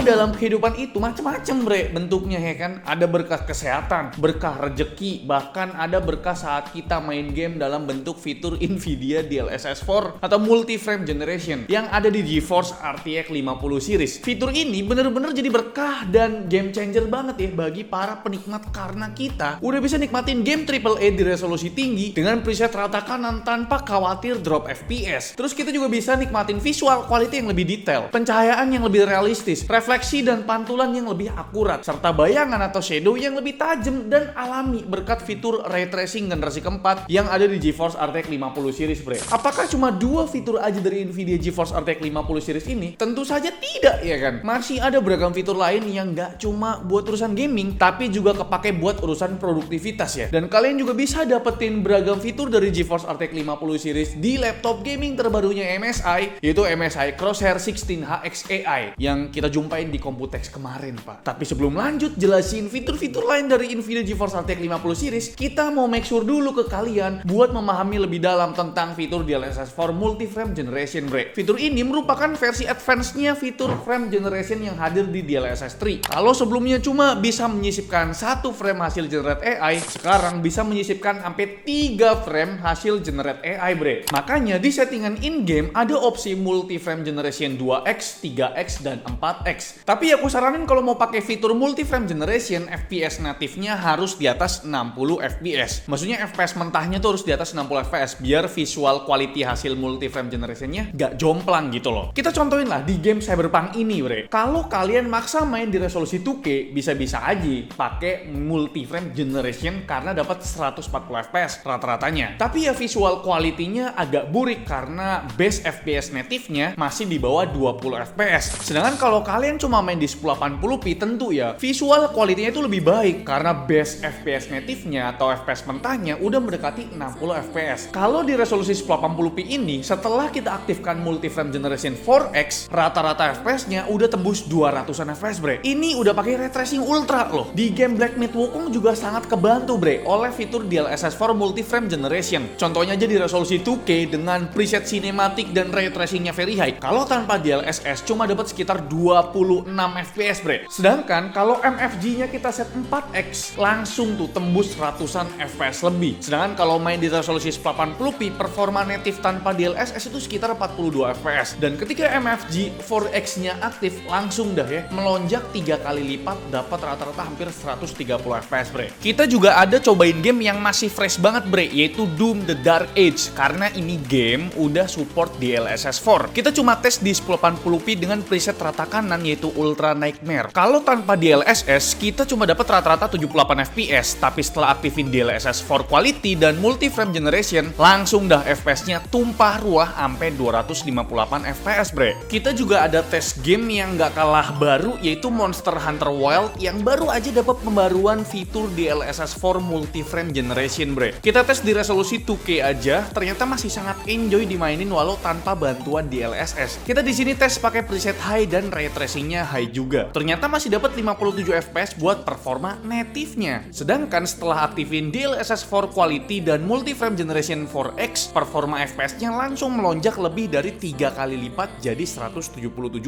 dalam kehidupan itu macam-macam bre bentuknya ya kan. Ada berkah kesehatan, berkah rejeki, bahkan ada berkah saat kita main game dalam bentuk fitur Nvidia DLSS 4 atau multi frame generation yang ada di GeForce RTX 50 series. Fitur ini bener-bener jadi berkah dan game changer banget ya bagi para penikmat, karena kita udah bisa nikmatin game AAA di resolusi tinggi dengan preset rata kanan tanpa khawatir drop FPS. Terus kita juga bisa nikmatin visual quality yang lebih detail, pencahayaan yang lebih realistis, refleksi dan pantulan yang lebih akurat, serta bayangan atau shadow yang lebih tajam dan alami berkat fitur ray tracing generasi keempat yang ada di GeForce RTX 50 series bre. Apakah cuma dua fitur aja dari Nvidia GeForce RTX 50 series ini? Tentu saja tidak ya kan. Masih ada beragam fitur lain yang nggak cuma buat urusan gaming, tapi juga kepake buat urusan produktivitas ya. Dan kalian juga bisa dapetin beragam fitur dari GeForce RTX 50 series di laptop gaming terbarunya MSI, yaitu MSI Crosshair 16HX AI yang kita jumpain di Computex kemarin pak. Tapi sebelum lanjut jelasin fitur-fitur lain dari Nvidia GeForce RTX 50 series, kita mau make sure dulu ke kalian buat memahami lebih dalam tentang fitur DLSS 4 Multi Frame Generation bre. Fitur ini merupakan versi advance-nya fitur frame generation yang hadir di DLSS 3. Kalau sebelumnya cuma bisa menyisipkan 1 frame hasil generate AI, sekarang bisa menyisipkan sampai 3 frame hasil generate AI bre. Makanya di settingan in-game ada opsi multi frame generation 2x, 3x, dan 4x. Tapi aku saranin kalau mau pakai fitur multi frame generation, FPS natifnya harus di atas 60 fps. Maksudnya FPS mentahnya tuh harus di atas 60 fps biar visual quality hasil multi frame generationnya gak jomplang gitu loh. Kita contohin lah di game Cyberpunk ini bre. Kalau kalian maksa main di resolusi 2K, bisa-bisa aja pakai multi frame generation karena dapat 140 fps rata-ratanya. Tapi ya visual quality-nya agak burik karena base FPS native-nya masih di bawah 20 fps. Sedangkan kalau kalian cuma main di 1080p, tentu ya visual quality-nya itu lebih baik karena base FPS native-nya atau FPS mentahnya udah mendekati 60 fps. Kalau di resolusi 1080p ini, setelah kita aktifkan multi frame generation 4x, rata-rata FPS-nya udah tembus 200-an fps bre. Ini udah pakai ray tracing ultra loh. Di game Black Myth Wukong juga sangat kebantu bre oleh fitur DLSS 4 multi frame generation. Contohnya aja di resolusi 2K dengan preset cinematic dan ray tracing-nya very high. Kalau tanpa DLSS cuma dapat sekitar 26 fps bre. Sedangkan kalau MFG-nya kita set 4x, langsung tuh tembus ratusan fps lebih. Sedangkan kalau main di resolusi 1080p, performa native tanpa DLSS itu sekitar 42 fps. Dan ketika MFG 4x-nya aktif, langsung dah ya melonjak 3 kali lipat, dapat rata-rata hampir 130 fps bre. Kita juga ada cobain game yang masih fresh banget bre, yaitu Doom The Dark Age, karena ini game udah support DLSS 4. Kita cuma tes di 1080p dengan preset rata kanan yaitu Ultra Nightmare. Kalau tanpa DLSS kita cuma dapat rata-rata 78 fps, tapi setelah aktifin DLSS 4 quality dan multi frame generation, langsung dah FPS-nya tumpah ruah sampai 258 fps bre. Kita juga ada tes game yang gak kalah baru, yaitu Monster Hunter Wilds yang baru aja dapat pembaruan fitur DLSS 4 multi frame generation bre. Kita tes di resolusi 2K aja, ternyata masih sangat enjoy dimainin walau tanpa bantuan DLSS. Kita di sini tes pakai preset high dan ray tracing-nya high juga. Ternyata masih dapat 57 fps buat performa native-nya. Sedangkan setelah aktifin DLSS 4 quality dan multi frame generation 4x, performa FPS-nya langsung melonjak lebih dari 3 kali lipat jadi 177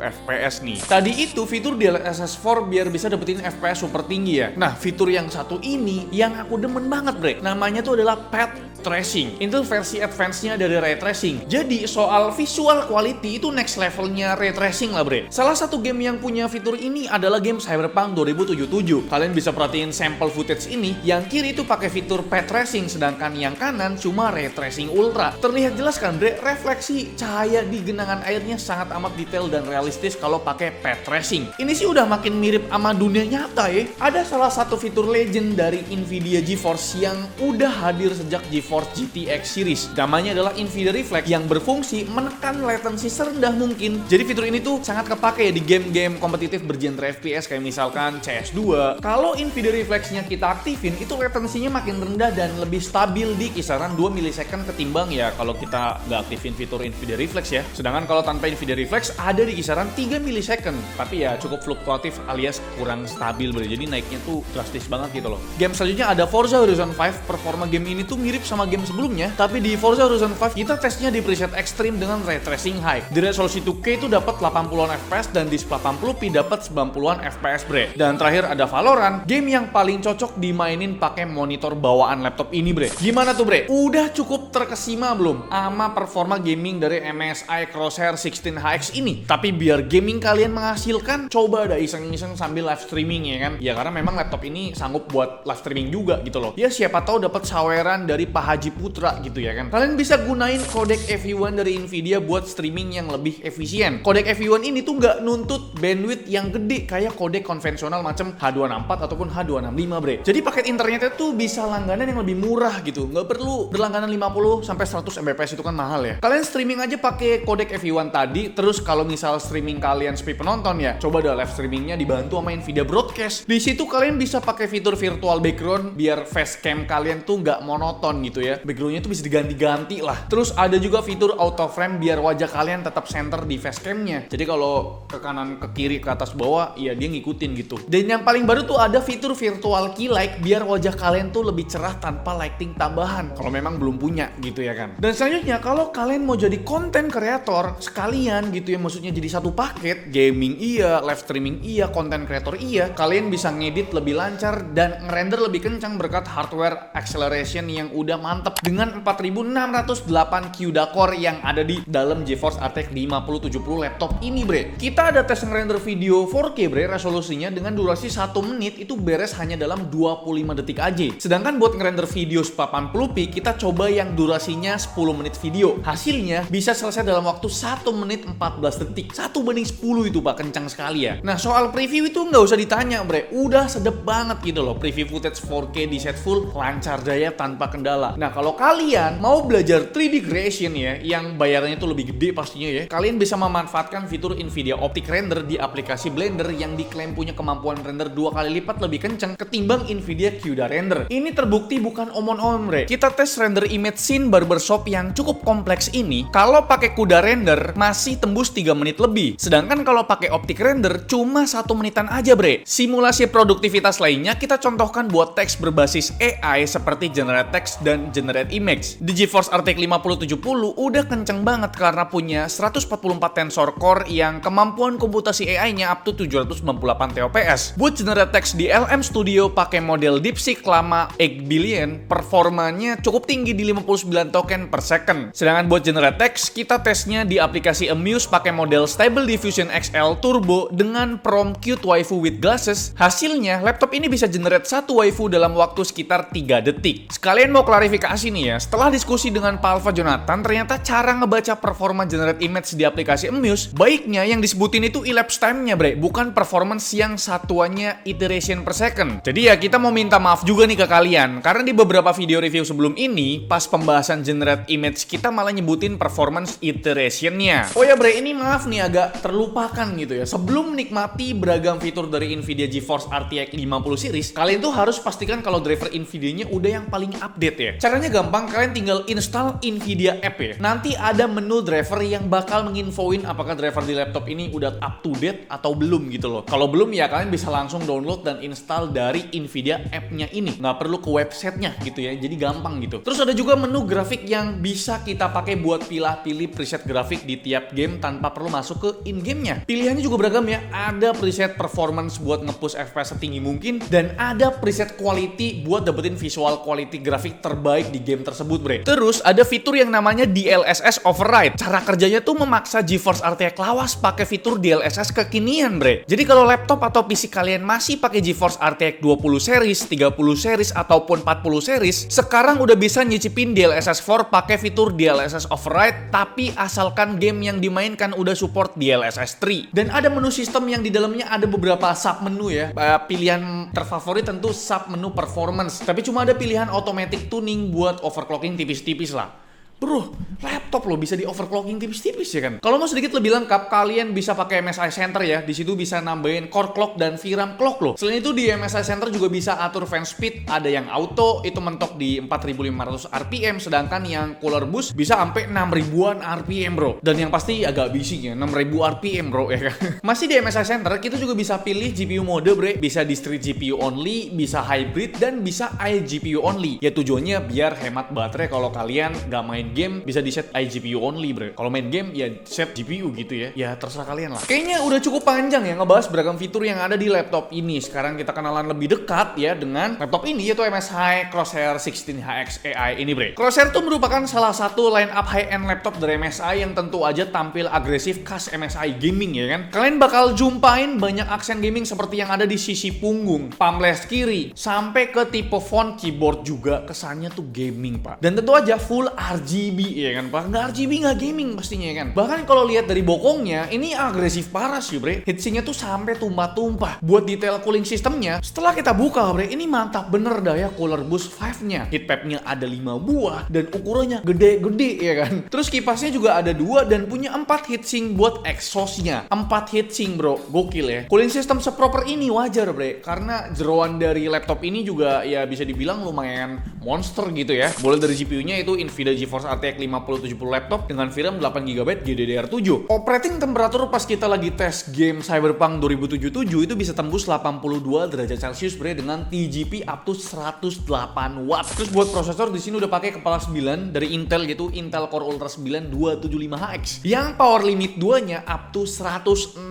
fps nih. Tadi itu fitur DLSS 4 biar bisa dapetin FPS super tinggi ya. Nah, fitur yang satu ini yang aku demen banget bre. Namanya tuh adalah Path Tracing. Itu versi advance-nya dari ray tracing. Jadi soal visual quality itu next levelnya ray tracing lah bre. Salah satu game yang punya fitur ini adalah game Cyberpunk 2077. Kalian bisa perhatiin sampel footage ini, yang kiri itu pakai fitur path tracing, sedangkan yang kanan cuma ray tracing ultra. Terlihat jelas kan bre, refleksi cahaya di genangan airnya sangat amat detail dan realistis kalau pakai path tracing. Ini sih udah makin mirip sama dunia nyata ya. Ada salah satu fitur legend dari Nvidia GeForce yang udah hadir sejak GeForce GTX series. Namanya adalah Nvidia Reflex yang berfungsi menekan latency serendah mungkin. Jadi fitur ini tuh sangat kepake ya di game-game kompetitif bergenre FPS kayak misalkan CS2. Kalau Nvidia Reflex-nya kita aktifin, itu latensinya makin rendah dan lebih stabil di kisaran 2 millisecond ketimbang ya kalau kita nggak aktifin fitur Nvidia Reflex ya. Sedangkan kalau tanpa Nvidia Reflex ada di kisaran 3 millisecond. Tapi ya cukup fluktuatif alias kurang stabil, jadi naiknya tuh drastis banget gitu loh. Game selanjutnya ada Forza Horizon 5. Performa game ini tuh mirip sama sama game sebelumnya, tapi di Forza Horizon 5 kita tesnya di preset ekstrim dengan ray tracing high. Di resolusi 2K itu dapat 80-an FPS dan di 1080p dapat 90-an FPS, bre. Dan terakhir ada Valorant, game yang paling cocok dimainin pakai monitor bawaan laptop ini, bre. Gimana tuh, bre? Udah cukup terkesima belum sama performa gaming dari MSI Crosshair 16HX ini? Tapi biar gaming kalian menghasilkan, coba ada iseng-iseng sambil live streaming ya kan? Ya karena memang laptop ini sanggup buat live streaming juga gitu loh. Ya siapa tahu dapat saweran dari Pak Haji Putra gitu ya kan. Kalian bisa gunain codec FE1 dari Nvidia buat streaming yang lebih efisien. Codec FE1 ini tuh nggak nuntut bandwidth yang gede kayak codec konvensional macam H264 ataupun H265, bre. Jadi paket internetnya tuh bisa langganan yang lebih murah gitu. Nggak perlu berlangganan 50 sampai 100 Mbps, itu kan mahal ya. Kalian streaming aja pakai codec FE1 tadi, terus kalau misal streaming kalian sepi penonton ya, coba dah live streamingnya dibantu sama Nvidia Broadcast. Di situ kalian bisa pakai fitur virtual background biar facecam kalian tuh nggak monoton gitu ya. Backgroundnya tuh bisa diganti-ganti lah. Terus ada juga fitur auto frame biar wajah kalian tetap center di facecamnya. Jadi kalau ke kanan, ke kiri, ke atas, bawah, ya dia ngikutin gitu. Dan yang paling baru tuh ada fitur virtual key light biar wajah kalian tuh lebih cerah tanpa lighting tambahan. Kalau memang belum punya gitu ya kan. Dan selanjutnya kalau kalian mau jadi content creator sekalian gitu ya, maksudnya jadi satu paket, gaming iya, live streaming iya, content creator iya, kalian bisa ngedit lebih lancar dan ngerender lebih kencang berkat hardware acceleration yang udah mantep dengan 4608 CUDA core yang ada di dalam GeForce RTX 5070 laptop ini, bre. Kita ada tes ngerender video 4K, bre, resolusinya dengan durasi 1 menit itu beres hanya dalam 25 detik aja. Sedangkan buat ngerender video 1080p kita coba yang durasinya 10 menit video. Hasilnya bisa selesai dalam waktu 1 menit 14 detik. 1:10 itu, Pak, kencang sekali ya. Nah, soal preview itu nggak usah ditanya, bre. Udah sedep banget gitu loh. Preview footage 4K di set full, lancar jaya tanpa kendala. Nah, kalau kalian mau belajar 3D creation ya, yang bayarannya tuh lebih gede pastinya ya, kalian bisa memanfaatkan fitur Nvidia Optic Render di aplikasi Blender yang diklaim punya kemampuan render 2 kali lipat lebih kencang ketimbang Nvidia CUDA Render. Ini terbukti bukan omon-omon, bre. Kita tes render image scene barbershop yang cukup kompleks ini, kalau pakai CUDA Render masih tembus 3 menit lebih. Sedangkan kalau pakai Optic Render cuma 1 menitan aja, bre. Simulasi produktivitas lainnya kita contohkan buat teks berbasis AI seperti Generate Text dan Generate Image. Di GeForce RTX 5070 udah kenceng banget karena punya 144 tensor core yang kemampuan komputasi AI-nya up to 798 TOPS. Buat Generate Text di LM Studio pakai model DeepSeek lama 8 billion, performanya cukup tinggi di 59 token per second. Sedangkan buat Generate Text kita tesnya di aplikasi Amuse pakai model Stable Diffusion XL Turbo dengan prompt Cute Waifu with Glasses. Hasilnya laptop ini bisa generate satu waifu dalam waktu sekitar 3 detik. Sekalian mau klarifikasi nih ya, setelah diskusi dengan Pak Alfa Jonathan, ternyata cara ngebaca performa generate image di aplikasi Amuse, baiknya yang disebutin itu elapsed time-nya, bre, bukan performance yang satuannya iteration per second. Jadi ya kita mau minta maaf juga nih ke kalian, karena di beberapa video review sebelum ini, pas pembahasan generate image kita malah nyebutin performance iteration-nya. Oh ya, bre, ini maaf nih agak terlupakan gitu ya. Sebelum menikmati beragam fitur dari Nvidia GeForce RTX 50 series, kalian tuh harus pastikan kalau driver Nvidia-nya udah yang paling update ya. Caranya gampang, kalian tinggal install Nvidia app ya. Nanti ada menu driver yang bakal menginfoin apakah driver di laptop ini udah up to date atau belum gitu loh. Kalau belum ya kalian bisa langsung download dan install dari Nvidia app-nya ini. Nggak perlu ke websitenya gitu ya, jadi gampang gitu. Terus ada juga menu grafik yang bisa kita pakai buat pilih preset grafik di tiap game tanpa perlu masuk ke in-game-nya. Pilihannya juga beragam ya. Ada preset performance buat nge-push FPS setinggi mungkin, dan ada preset quality buat dapetin visual quality grafik terbaik di game tersebut, bre. Terus ada fitur yang namanya DLSS Override. Cara kerjanya tuh memaksa GeForce RTX lawas pakai fitur DLSS kekinian, bre. Jadi kalau laptop atau PC kalian masih pakai GeForce RTX 20 series, 30 series ataupun 40 series, sekarang udah bisa nyicipin DLSS 4 pakai fitur DLSS Override, tapi asalkan game yang dimainkan udah support DLSS 3. Dan ada menu sistem yang di dalamnya ada beberapa sub menu ya. Pilihan terfavorit tentu sub menu performance, tapi cuma ada pilihan automatic tuning buat overclocking tipis-tipis lah. Bro, laptop laptop loh, bisa di overclocking tipis-tipis ya kan. Kalau mau sedikit lebih lengkap, kalian bisa pakai MSI Center ya. Di situ bisa nambahin core clock dan VRAM clock loh. Selain itu di MSI Center juga bisa atur fan speed, ada yang auto itu mentok di 4500 RPM, sedangkan yang cooler boost bisa sampai 6000-an RPM bro. Dan yang pasti agak bising ya, 6000 RPM bro ya kan. Masih di MSI Center kita juga bisa pilih GPU mode bre, bisa di street GPU only, bisa hybrid, dan bisa iGPU only. Ya tujuannya biar hemat baterai kalau kalian nggak main game bisa di set iGPU only bre. Kalau main game ya set GPU gitu ya. Ya terserah kalian lah. Kayaknya udah cukup panjang ya ngebahas beragam fitur yang ada di laptop ini. Sekarang kita kenalan lebih dekat ya dengan laptop ini, yaitu MSI Crosshair 16HX AI ini bre. Crosshair itu merupakan salah satu line up high-end laptop dari MSI yang tentu aja tampil agresif khas MSI gaming ya kan. Kalian bakal jumpain banyak aksen gaming seperti yang ada di sisi punggung, pamles kiri, sampai ke tipe font keyboard juga kesannya tuh gaming pak. Dan tentu aja full RGB ya kan pak. Nggak RGB nggak gaming pastinya ya kan. Bahkan kalau lihat dari bokongnya ini agresif parah sih bre. Heatsinknya tuh sampai tumpah-tumpah. Buat detail cooling sistemnya, setelah kita buka bre, ini mantap bener dah ya Cooler Boost 5-nya. Heatpad-nya ada 5 buah dan ukurannya gede-gede ya kan. Terus kipasnya juga ada 2 dan punya 4 heatsink buat exhaustnya. 4 heatsink bro, gokil ya. Cooling system seproper ini wajar bre, karena jeroan dari laptop ini juga ya bisa dibilang lumayan monster gitu ya. Boleh dari GPU-nya itu Nvidia GeForce RTX 5070 laptop dengan VRAM 8GB GDDR7. Operating temperatur pas kita lagi tes game Cyberpunk 2077 itu bisa tembus 82 derajat Celcius bre, dengan TGP up to 108 watt. Terus buat prosesor di sini udah pakai kepala 9 dari Intel gitu, Intel Core Ultra 9 275HX. Yang power limit 2-nya up to 160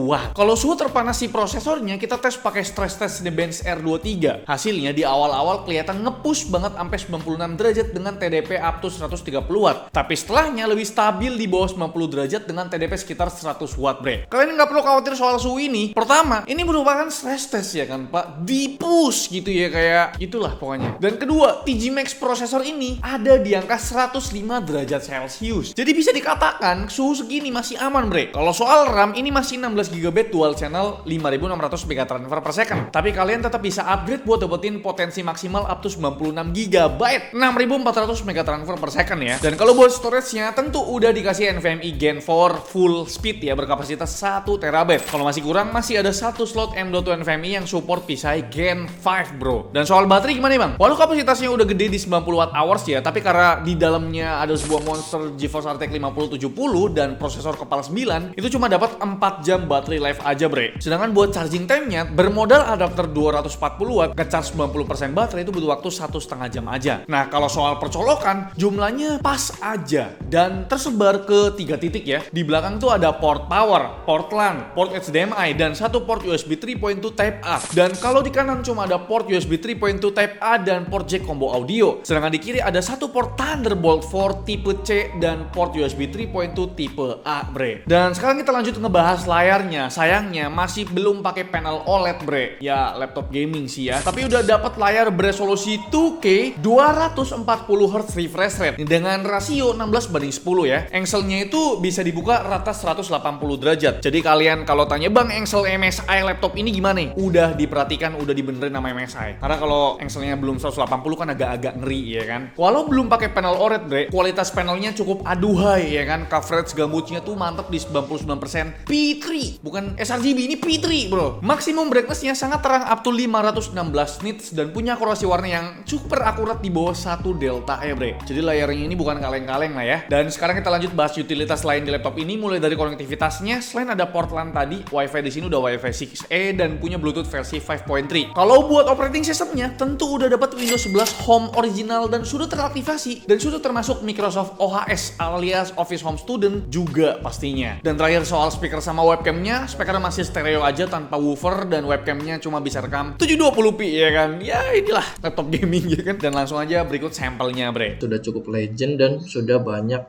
watt. Kalau suhu terpanas si prosesornya kita tes pakai stress test Geekbench R23. Hasilnya di awal-awal kelihatan nge-push banget sampai 96 derajat dengan TDP up to 130 watt. Tapi setelahnya lebih stabil di bawah 90 derajat dengan TDP sekitar 100 watt bre. Kalian nggak perlu khawatir soal suhu ini. Pertama, ini merupakan stress test ya kan pak, di push gitu ya, kayak itulah pokoknya. Dan kedua, TG Max prosesor ini ada di angka 105 derajat Celcius. Jadi bisa dikatakan suhu segini masih aman bre. Kalau soal RAM ini masih 16GB dual channel 5600 MB transfer per second. Tapi kalian tetap bisa upgrade buat dapetin potensi maksimal up to 96GB 6400 MB transfer per second ya. Dan kalau buat storage-nya tentu udah dikasih NVMe Gen 4 full speed ya, berkapasitas 1TB. Kalau masih kurang, masih ada satu slot M.2 NVMe yang support PCIe Gen 5 bro. Dan soal baterai gimana bang? Walau kapasitasnya udah gede di 90 Wh ya, tapi karena di dalamnya ada sebuah monster GeForce RTX 5070 dan prosesor kepala 9, itu cuma dapat 4 jam baterai life aja bre. Sedangkan buat charging time-nya bermodal adapter 240 watt, nge-charge 90% baterai itu butuh waktu 1,5 jam aja. Nah kalau soal percolokan, jumlahnya pas aja dan tersebar ke 3 titik ya. Di belakang tuh ada port power, port LAN, port HDMI, dan satu port USB 3.2 Type A. Dan kalau di kanan cuma ada port USB 3.2 Type A dan port jack combo audio. Sedangkan di kiri ada satu port Thunderbolt 4 tipe C dan port USB 3.2 tipe A bre. Dan sekarang kita lanjut ngebahas layarnya. Sayangnya masih belum pakai panel OLED bre. Ya laptop gaming sih ya. Tapi udah dapat layar beresolusi 2K 240Hz refresh rate dengan rasio 16:10 ya. Angle-nya itu bisa dibuka rata 180 derajat. Jadi kalian kalau tanya bang angle MSI laptop ini gimana? Udah diperhatikan, udah dibenerin sama MSI. Karena kalau angle-nya belum 180 kan agak-agak ngeri ya kan. Walau belum pakai panel OLED bre, kualitas panelnya cukup aduhai ya kan. Coverage gambutnya tuh mantep di 99% P3, bukan sRGB, ini P3 bro. Maksimum brightness-nya sangat terang up to 516 nits dan punya akurasi warna yang super akurat di bawah 1 delta ya bre. Jadi layarnya ini bukan kaleng-kaleng lah ya. Dan sekarang kita lanjut bahas utilitas lain di laptop ini, mulai dari konektivitasnya. Selain ada port LAN tadi, WiFi di sini udah WiFi 6E dan punya Bluetooth versi 5.3. Kalau buat operating systemnya, tentu udah dapat Windows 11 Home original dan sudah teraktivasi dan sudah termasuk Microsoft OHS alias Office Home Student juga pastinya. Dan terakhir soal speaker sama webcamnya, speakernya masih stereo aja tanpa woofer dan webcamnya cuma bisa rekam 720p ya kan. Ya inilah laptop gaming ya kan. Dan langsung aja berikut sampelnya bre. Sudah cukup legend dan sudah banyak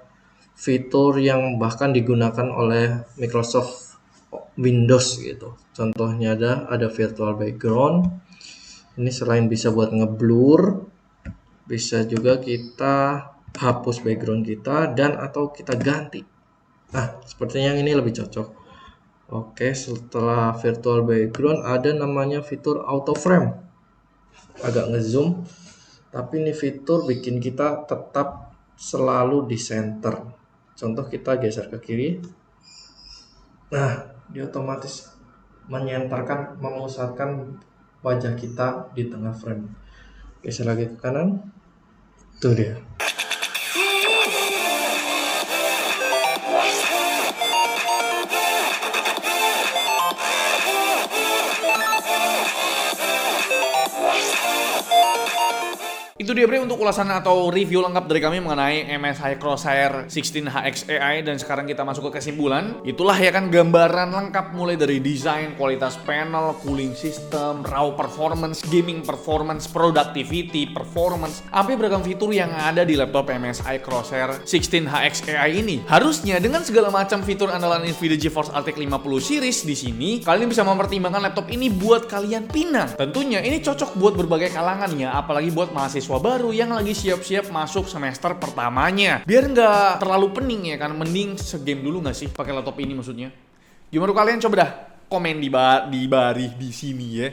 fitur yang bahkan digunakan oleh Microsoft Windows gitu. Contohnya ada virtual background. Ini selain bisa buat ngeblur, bisa juga kita hapus background kita dan atau kita ganti. Nah, sepertinya yang ini lebih cocok. Oke, setelah virtual background ada namanya fitur auto frame. Agak ngezoom, tapi ini fitur bikin kita tetap selalu di center. Contoh kita geser ke kiri. Nah, dia otomatis menyentarkan, memusatkan wajah kita di tengah frame. Geser lagi ke kanan. Itu dia. Itu dia Bre untuk ulasan atau review lengkap dari kami mengenai MSI Crosshair 16HX AI. Dan sekarang kita masuk ke kesimpulan. Itulah ya kan gambaran lengkap mulai dari desain, kualitas panel, cooling system, raw performance, gaming performance, productivity, performance, sampai beragam fitur yang ada di laptop MSI Crosshair 16HX AI ini. Harusnya dengan segala macam fitur andalan Nvidia GeForce RTX 50 series di sini, kalian bisa mempertimbangkan laptop ini buat kalian pinang. Tentunya ini cocok buat berbagai kalangan ya, apalagi buat mahasiswa baru yang lagi siap-siap masuk semester pertamanya. Biar nggak terlalu pening ya kan, mending segame dulu nggak sih pakai laptop ini maksudnya. Gimana kalian, coba dah komen di bari di sini ya.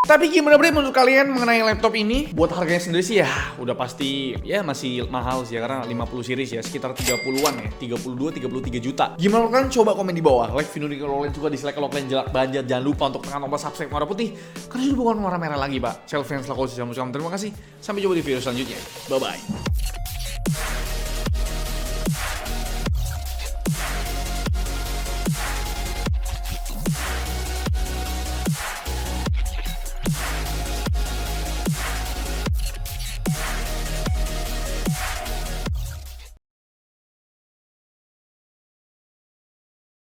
Tapi gimana Bre menurut kalian mengenai laptop ini? Buat harganya sendiri sih ya udah pasti ya masih mahal sih ya, karena 50 series ya sekitar 30-an ya, 32-33 juta. Gimana kalian, coba komen di bawah. Like video ini kalau kalian suka, dislike kalau kalian jelek banget. Jangan lupa untuk tekan tombol subscribe warna putih karena sudah bukan warna merah lagi, Pak. Self fans lakukan. Terima kasih. Sampai jumpa di video selanjutnya. Bye bye.